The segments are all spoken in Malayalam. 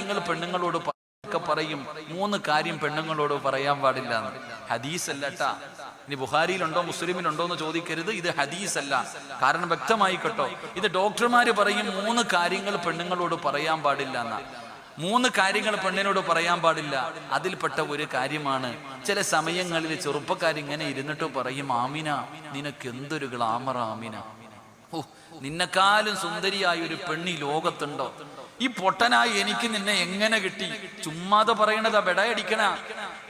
കാര്യങ്ങൾ പെണ്ണുങ്ങളോട് പറയും, 3 കാര്യം പെണ്ണുങ്ങളോട് പറയാൻ പാടില്ല എന്ന്. ഹദീസ് അല്ലട്ടാ. ഇനി ബുഖാരിയിലുണ്ടോ മുസ്ലിമിലുണ്ടോ എന്ന് ചോദിക്കരുത്. ഇത് ഹദീസ് അല്ല. കാരണം വ്യക്തമായിക്കോട്ടോ, ഇത് ഡോക്ടർമാര് പറയും 3 കാര്യങ്ങൾ പെണ്ണുങ്ങളോട് പറയാൻ പാടില്ല എന്നാ. 3 കാര്യങ്ങൾ പെണ്ണിനോട് പറയാൻ പാടില്ല. അതിൽപ്പെട്ട ഒരു കാര്യമാണ്, ചില സമയങ്ങളിൽ ചെറുപ്പക്കാരിങ്ങനെ ഇരുന്നിട്ട് പറയും, ആമിന നിനക്ക് എന്തൊരു ഗ്ലാമർ ആമിന, ഓ നിന്നെക്കാളും സുന്ദരിയായ ഒരു പെണ്ണി ലോകത്തുണ്ടോ, ഈ പൊട്ടനായി എനിക്ക് നിന്നെ എങ്ങനെ കിട്ടി. ചുമ്മാതെ പറയണതാ, ബെടയടിക്കണ.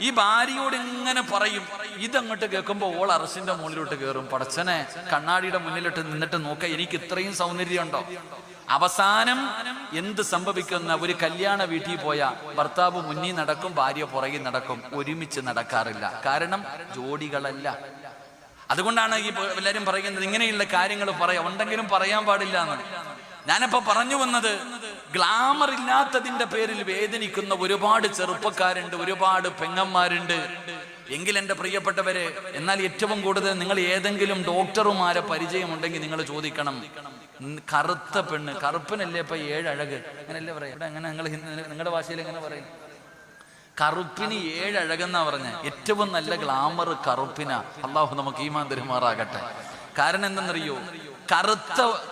ഈ ഭാര്യയോട് ഇങ്ങനെ പറയും. ഇതങ്ങോട്ട് കേൾക്കുമ്പോ ഓൾ അറസിന്റെ മുകളിലോട്ട് കയറും. പടച്ചനെ, കണ്ണാടിയുടെ മുന്നിലിട്ട് നിന്നിട്ട് നോക്ക, എനിക്ക് ഇത്രയും സൗന്ദര്യം ഉണ്ടോ. അവസാനം എന്ത് സംഭവിക്കുന്ന, ഒരു കല്യാണ വീട്ടിൽ പോയ ഭർത്താവ് മുന്നിൽ നടക്കും, ഭാര്യ പുറകിൽ നടക്കും, ഒരുമിച്ച് നടക്കാറില്ല. കാരണം ജോഡികളല്ല. അതുകൊണ്ടാണ് ഈ എല്ലാരും പറയുന്നത് ഇങ്ങനെയുള്ള കാര്യങ്ങൾ ഉണ്ടെങ്കിലും പറയാൻ പാടില്ല എന്ന്. ഞാനിപ്പോ പറഞ്ഞു വന്നത്, ഗ്ലാമർ ഇല്ലാത്തതിന്റെ പേരിൽ വേദനിക്കുന്ന ഒരുപാട് ചെറുപ്പക്കാരുണ്ട്, ഒരുപാട് പെങ്ങന്മാരുണ്ട്. എങ്കിൽ എൻ്റെ പ്രിയപ്പെട്ടവരെ, എന്നാൽ ഏറ്റവും കൂടുതൽ നിങ്ങൾ ഏതെങ്കിലും ഡോക്ടർമാരെ പരിചയമുണ്ടെങ്കിൽ നിങ്ങൾ ചോദിക്കണം, കറുത്ത പെണ്ണ്, കറുപ്പിനല്ലേ ഇപ്പൊ 7 അഴക്, അങ്ങനെയല്ലേ പറയാം ഇവിടെ, അങ്ങനെ നിങ്ങളുടെ ഭാഷയിൽ എങ്ങനെ പറയും? കറുപ്പിന് 7 അഴകെന്നാ പറഞ്ഞ. ഏറ്റവും നല്ല ഗ്ലാമർ കറുപ്പിനാ. അള്ളാഹു നമുക്ക് ഈമാൻ തരുമാറാകട്ടെ. കാരണം എന്തെന്നറിയോ,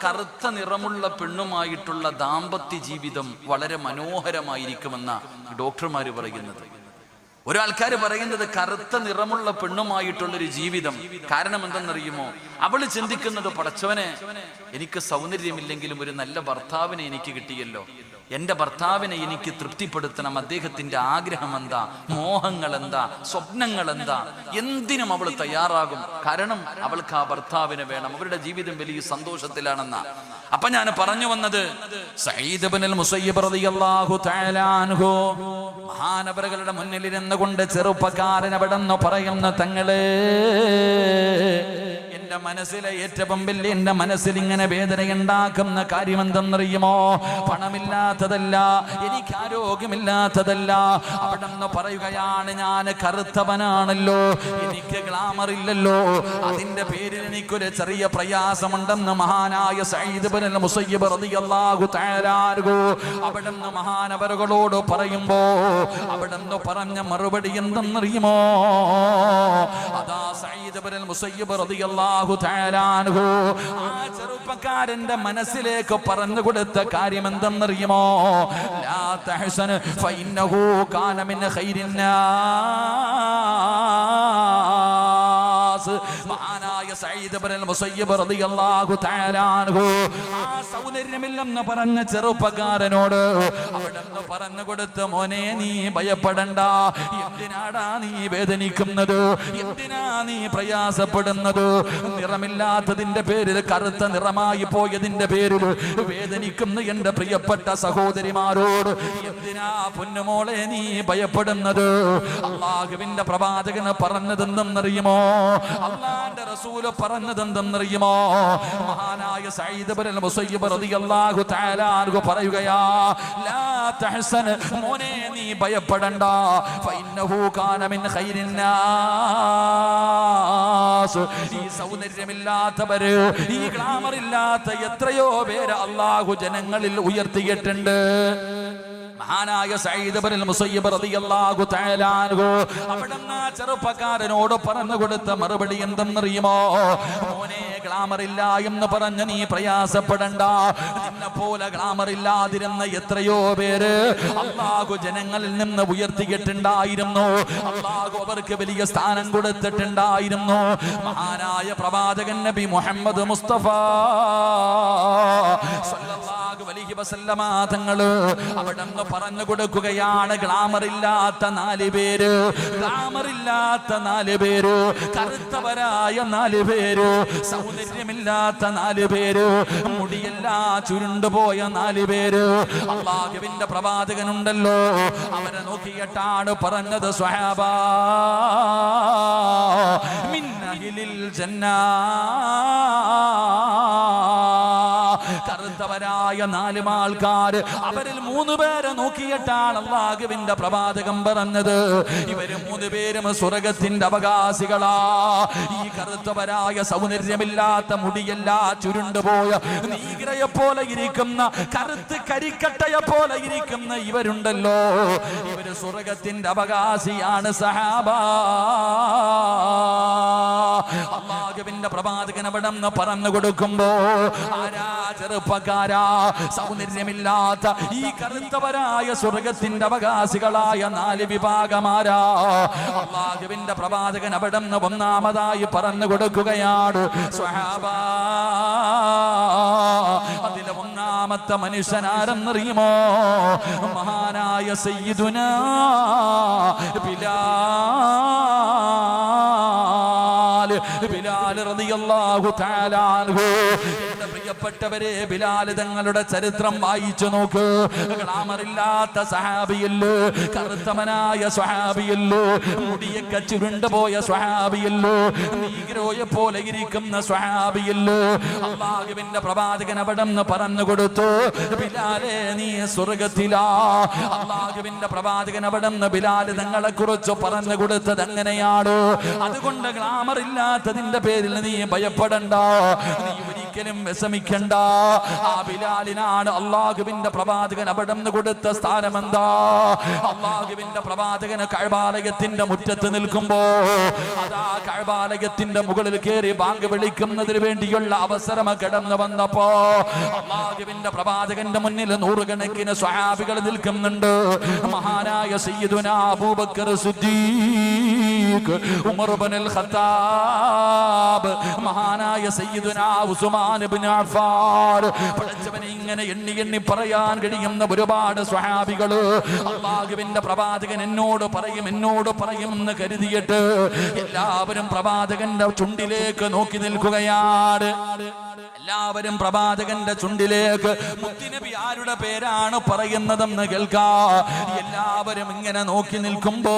കറുത്ത നിറമുള്ള പെണ്ണുമായിട്ടുള്ള ദാമ്പത്യ ജീവിതം വളരെ മനോഹരമായിരിക്കുമെന്ന ഡോക്ടർമാര് പറയുന്നത്. ഒരാൾക്കാർ പറയുന്നത് കറുത്ത നിറമുള്ള പെണ്ണുമായിട്ടുള്ളൊരു ജീവിതം. കാരണം എന്തെന്നറിയുമോ, അവള് ചിന്തിക്കുന്നത്, പടച്ചവനെ എനിക്ക് സൗന്ദര്യമില്ലെങ്കിലും ഒരു നല്ല ഭർത്താവിനെ എനിക്ക് കിട്ടിയല്ലോ, എൻ്റെ ഭർത്താവിനെ എനിക്ക് തൃപ്തിപ്പെടുത്തണം. അദ്ദേഹത്തിന്റെ ആഗ്രഹം എന്താ, മോഹങ്ങൾ എന്താ, സ്വപ്നങ്ങൾ എന്താ, എന്തിനും അവൾ തയ്യാറാകും. കാരണം അവൾക്ക് ആ ഭർത്താവിനെ വേണം. അവരുടെ ജീവിതം വലിയ സന്തോഷത്തിലാണെന്ന. അപ്പൊ ഞാൻ പറഞ്ഞു വന്നത്, സഈദ് ഇബ്നുൽ മുസയ്യിബ് റളിയല്ലാഹു തആല അൻഹു മഹാനവറുകളുടെ മുന്നിൽ ഇരുന്നുകൊണ്ട് ചെറുപ്പക്കാരൻ അവിടെ നിന്ന് പറയുന്ന, തങ്ങളെ എന്റെ മനസ്സിലെ ഏറ്റവും വലിയ, എന്റെ മനസ്സിൽ ഇങ്ങനെ വേദനയുണ്ടാക്കുന്ന കാര്യം എന്തെന്നറിയുമോ, പണമില്ലാത്തതല്ല, എനിക്ക് ആരോഗ്യമില്ലാത്തതല്ല. അവിടെ നിന്ന് പറയുകയാണ്, ഞാൻ കറുത്തവനാണല്ലോ, എനിക്ക് ഗ്ലാമർ ഇല്ലല്ലോ, അതിന്റെ പേരിൽ എനിക്കൊരു ചെറിയ പ്രയാസമുണ്ടെന്ന് മഹാനായ സഈദ് ഇബ്നുൽ മുസയ്യിബ് റളിയല്ലാഹു തആല അൻഹു അവിടെ നിന്ന് മഹാനവറുകളോട് പറയുമ്പോ അവിടെ നിന്ന് പറഞ്ഞ മറുപടി എന്തെന്നറിയുമോ, അതാ സഈദ് ഇബ്നുൽ മുസയ്യിബ് റളിയല്ലാഹു തആല അൻഹു ആ ചെറുപ്പക്കാരന്റെ മനസ്സിലേക്ക് പറഞ്ഞു കൊടുത്ത കാര്യം എന്തെന്നറിയുമോ, ലാ തഹ്സൻ ഫഇന്നഹു കാന മിൻ ഖൈരിന്നാസ്. മഹാനായ സഈദ് ഇബ്നുൽ മുസയ്യിബ് റളിയല്ലാഹു തആല അൻഹു ആ സൗന്ദര്യമില്ലെന്ന് പറഞ്ഞ ചെറുപ്പക്കാരനോട് അവിടെന്ന് പറഞ്ഞു കൊടുത്ത, മോനെ നീ ഭയപ്പെടണ്ട, എന്തിനാടാ നീ വേദനിക്കുന്നത്, എന്തിനാ നീ പ്രയാസപ്പെടുന്നത്, നിറമില്ലാത്തതിന്റെ പേരിൽ, കറുത്ത നിറമായി പോയതിന്റെ പേരിൽ വേദനിക്കുന്ന എന്റെ പ്രിയപ്പെട്ട സഹോദരിമാരോട് എന്തിനാ പൊന്നുമോളെ നീ ഭയപ്പെടുന്നത്. അല്ലാഹുവിന്റെ പ്രവാചകന് പറഞ്ഞതെന്തെന്നറിയുമോ, അല്ലാഹുവിന്റെ റസൂല് പറഞ്ഞതെന്തെന്നറിയുമോ, മഹാനായ സഈദ് ഇബ്നുൽ മുസയ്യിബ് റളിയല്ലാഹു തആല അൻഹു പറയുകയാ, ലാ തഹ്സൻ, മോനെ നീ ഭയപ്പെടണ്ട, ഫഇന്നഹു കാന മിൻ ഖൈരിന്നാസ്. ഈ സൗന്ദര്യമില്ലാത്തവര്, ഈ ഗ്ലാമർ ഇല്ലാത്ത എത്രയോ പേര് അല്ലാഹു ജനങ്ങളിൽ ഉയർത്തിയിട്ടുണ്ട്. മഹാനായ സഈദ് ഇബ്നുൽ മുസയ്യിബ് റളിയല്ലാഹു തആല അൻഹു അവിടുന്ന് ചെറുപ്പക്കാരനോട് പറഞ്ഞു കൊടുത്ത മറുപടി എന്തെന്നറിയുമോ, മോനെ ഗ്ലാമർ ഇല്ല എന്ന് പറഞ്ഞ് നീ പ്രയാസപ്പെടണ്ട, നിന്നെ പോലെ ഗ്ലാമർ ഇല്ലാതിരുന്ന എത്രയോ പേര് അല്ലാഹു ജനങ്ങളിൽ നിന്ന് ഉയർത്തിയിട്ടുണ്ടായിരുന്നു. അല്ലാഹു അവർക്ക് വലിയ സ്ഥാനം കൊടുത്തിട്ടുണ്ടായിരുന്നു. മഹാനായ പ്രവാചകൻ നബി മുഹമ്മദ് മുസ്തഫ സല്ലല്ലാഹു അലൈഹി വസല്ലമ തങ്ങള് അവിടുന്ന് പറഞ്ഞു കൊടുക്കുകയാണ്, ഗ്ലാമറില്ലാത്ത 4 പേര്, ഗ്ലാമറില്ലാത്ത 4 പേര്, കറുത്തവരായ 4 പേര്, സൗന്ദര്യമില്ലാത്ത 4 പേര്, മുടിയെല്ലാം ചുരുണ്ടുപോയ 4 പേര്. അല്ലാഹുവിന്റെ പ്രവാചകനുണ്ടല്ലോ, അവരെ നോക്കിയിട്ടാണ് പറഞ്ഞത്, സ്വഹാബാ മിൻ അഹ്ലിൽ ജന്നാ, കറുത്തവരായ 4 ആൾക്കാര്, അവരിൽ 3 പേരെ നോക്കിയിട്ടാണ് അല്ലാഹുവിന്റെ പ്രവാചകൻ പറഞ്ഞത് ഇവര് 3 പേരും സ്വർഗത്തിന്റെ അവകാശികളാ. ഈ കറുത്തവരായ സൗന്ദര്യമില്ലാത്ത മുടിയെല്ലാം ചുരുണ്ടുപോയ നീഗ്രയെ പോലെ ഇരിക്കുന്ന കറുത്ത് കരിക്കട്ടയെ പോലെ ഇരിക്കുന്ന ഇവരുണ്ടല്ലോ, ഇവര് സ്വർഗത്തിന്റെ അവകാശിയാണ് സഹാബ. അല്ലാഹുവിന്റെ പ്രവാചകൻ അവിടെ നിന്ന് പറഞ്ഞു കൊടുക്കുമ്പോ ആരാ ചെറുപ്പക്കാരാ സൗന്ദര്യമില്ലാത്ത ഈ കറുത്തവരായ സ്വർഗത്തിന്റെ അവകാശികളായ 4 വിഭാഗമാരാ? അല്ലാഹുവിന്റെ പ്രവാചകൻ അവിടെ നിന്ന് ഒന്നാമതായി പറഞ്ഞു കൊടുക്കുകയാണ് സ്വഹാബ. അതിലെ ഒന്നാമത്തെ മനുഷ്യനാരെന്നറിയുമോ? മഹാനായ സയ്യിദുനാ ബിലാൽ റളിയല്ലാഹു തആല അൻഹു. എന്റെ പ്രിയപ്പെട്ടവരെ, ബിലാൽ തങ്ങളുടെ ചരിത്രം വായിച്ചു നോക്ക്. ഗ്ലാമറില്ലാത്ത സഹാബിയല്ലോ, കറുത്തവനായ സ്വഹാബിയല്ലോ, മുടിയൊക്കെ ചുരുണ്ടുപോയ സ്വഹാബിയല്ലോ, നീഗ്രോയെ പോലെ ഇരിക്കുന്ന സ്വഹാബിയല്ലോ. അല്ലാഹുവിന്റെ പ്രവാചകൻ അവിടെ നിന്ന് പറഞ്ഞു കൊടുത്തു, ബിലാലേ നീ സ്വർഗത്തിലാ. അല്ലാഹുവിന്റെ പ്രവാചകൻ അവിടെ നിന്ന് ബിലാൽ തങ്ങളെ കുറിച്ച് പറഞ്ഞു കൊടുത്തത് എങ്ങനെയാണ്? അതുകൊണ്ട് ഗ്ലാമറില്ലാത്തതിന്റെ പേരിൽ നീ ഭയപ്പെടണ്ട, നീ ഒരിക്കലും വിഷമിക്കണ്ട. ആ ബിലാലിനാണ് അല്ലാഹുവിന്റെ പ്രവാചകൻ അവിടെ നിന്ന് കൊടുത്ത സ്ഥാനം. എന്താ? അല്ലാഹുവിന്റെ പ്രവാചകന് കഅബാലയത്തിന്റെ മുറ്റത്ത് നിൽക്കുമ്പോ അതാ കഅബാലയത്തിന്റെ മുകളിൽ കയറി ബാങ്ക് വിളിക്കുന്നതിന് വേണ്ടിയുള്ള അവസരം കടന്നു വന്നപ്പോ അല്ലാഹുവിന്റെ പ്രവാചകന്റെ മുന്നിൽ 100 കണക്കിന് സ്വഹാബികൾ നിൽക്കുന്നുണ്ട്. മഹാനായ സയ്യിദുനാ അബൂബക്കർ സിദ്ദീഖ്, ഉമർ ഇബ്നുൽ ഖത്താബ്, മഹാനായ സയ്യിദുനാ ഉസ്മാൻ ഇബ്നു അഫ്ഫാൻ. പഠിച്ചവനെ ഇങ്ങനെ എണ്ണി എണ്ണി പറയാൻ കഴിയുന്ന ഒരുപാട് സ്വഹാബികള് അല്ലാഹുവിന്റെ പ്രവാചകൻ എന്നോട് പറയും എന്ന് കരുതിയിട്ട് എല്ലാവരും പ്രവാചകന്റെ ചുണ്ടിലേക്ക് നോക്കി നിൽക്കുകയാണ്. എല്ലാവരും പ്രവാചകന്റെ ചുണ്ടിലേക്ക് മുത്തുനബി ആരുടെ പേരാണ് പറയുന്നതെന്ന് കേൾക്കാ. എല്ലാവരും ഇങ്ങനെ നോക്കി നിൽക്കുമ്പോ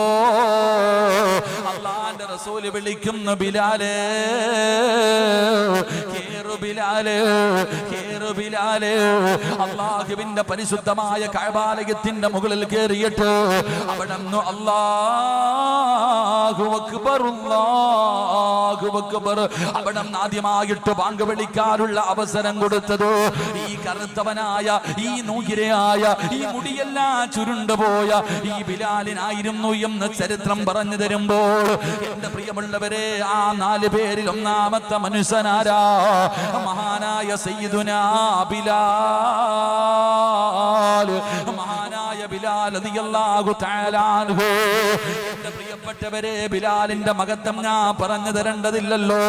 അല്ലാഹുവിന്റെ റസൂല് വിളിക്കുന്നു, ബിലാലേ കേറു ബിലാലേ, കേറു ബിലാലേ. അല്ലാഹുവിന്റെ പരിശുദ്ധമായ കഅബാലയത്തിന്റെ മുകളിൽ കയറിയിട്ട് അവിടെന്ന് അല്ലാഹു അക്ബർ, അല്ലാഹു അക്ബർ, അവിടെ ആദ്യമായിട്ട് ബാങ്ക് വിളിക്കാനുള്ള അവസരം കൊടുത്തത് ഈ കറുത്തവനായ, ഈ നൂകിരയായ, ഈ മുടിയെല്ലാം ചുരുണ്ടുപോയ ഈ ബിലാലിനായിരുന്നു എന്ന് ചരിത്രം പറഞ്ഞു തരുമ്പോൾ എന്റെ പ്രിയമുള്ളവരെ, ആ 4 പേരിൽ ഒന്നാമത്തെ മനുഷ്യനാരാ? മഹാനായ സയ്യിദുനാ ബിലാൽ, മഹാനായ ബിലാൽ റളിയല്ലാഹു തആല അൻഹു. എന്റെ പ്രിയപ്പെട്ടവരെ, ബിലാലിന്റെ മഹത്വം ഞാൻ പറഞ്ഞു തരേണ്ടതില്ലല്ലോ.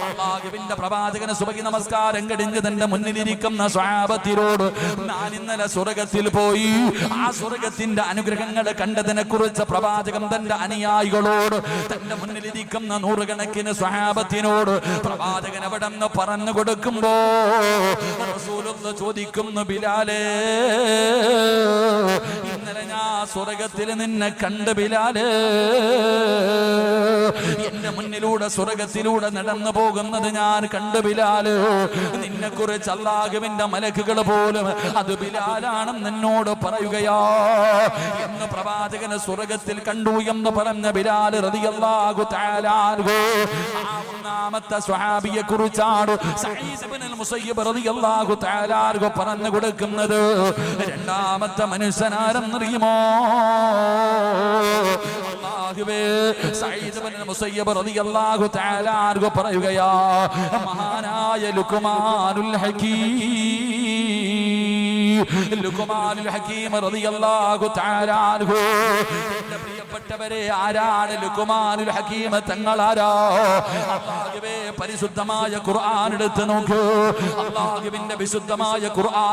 അല്ലാഹുവിന്റെ പ്രവാചകന് സുബഹി നമസ്കാരം കഴിഞ്ഞ് തന്റെ മുന്നിലിരിക്കുന്ന സ്വഹാബത്തിനോട് ഞാൻ ഇന്നലെ സ്വർഗത്തിൽ പോയി, ആ സ്വർഗത്തിന്റെ അനുഗ്രഹങ്ങൾ കണ്ടതിനെ കുറിച്ച് പ്രവാചകൻ തന്റെ അനുയായികളോട്, തന്റെ മുന്നിലിരിക്കുന്ന 100 കണക്കിന് സ്വഹാബത്തിനോട് പ്രവാചകൻ അവിടെ നിന്ന് പറഞ്ഞു കൊടുക്കുമ്പോ റസൂലുള്ളാഹി ചോദിക്കുന്നു, ബിലാലേ ഇന്നലെ ഞാൻ സ്വർഗത്തിൽ നിന്നെ കണ്ട് ബിലാലേ, എന്റെ മുന്നിലൂടെ സ്വർഗത്തിലൂടെ നടന്നു പോകുന്നത് ഞാൻ കണ്ട് ബിലാല്. നിന്നെ കുറിച്ച് അല്ലാഹുവിന്റെ മലക്കുകൾ പോലും അത് ബിലാലാണെന്ന് എന്നോട് പറയുകയാ എന്ന് പ്രവാചകന് സ്വർഗത്തിൽ കണ്ടു എന്ന് പറഞ്ഞ ബിലാൽ റളിയല്ലാഹു തആല അൻഹു. ഒന്നാമത്തെ സ്വഹാബിയെ കുറിച്ചാണ് സഈദ് ഇബ്നുൽ മുസയ്യിബ് റളിയല്ലാഹു തആല അൻഹു പറഞ്ഞു കൊടുക്കുന്നത്. രണ്ടാമത്തെ മനുഷ്യനാരെന്നറിയുമോ? അല്ലാഹുവേ, സഈദ് ഇബ്നുൽ മുസയ്യിബ് റളിയല്ലാഹു തആല അൻഹു പറയുകയാ മഹാനായ ലുഖ്മാനുൽ ഹകീം, ലുഖ്മാനുൽ ഹകീം റളിയല്ലാഹു തആല അൻഹു. എന്റെ പ്രിയപ്പെട്ടവരെ, ആരാണ് ലുഖ്മാനുൽ ഹകീം തങ്ങളാരാ? അല്ലാഹുവേ, പരിശുദ്ധമായ ഖുർആൻ എടുത്ത് നോക്കൂ. അല്ലാഹുവിന്റെ വിശുദ്ധമായ ഖുർആൻ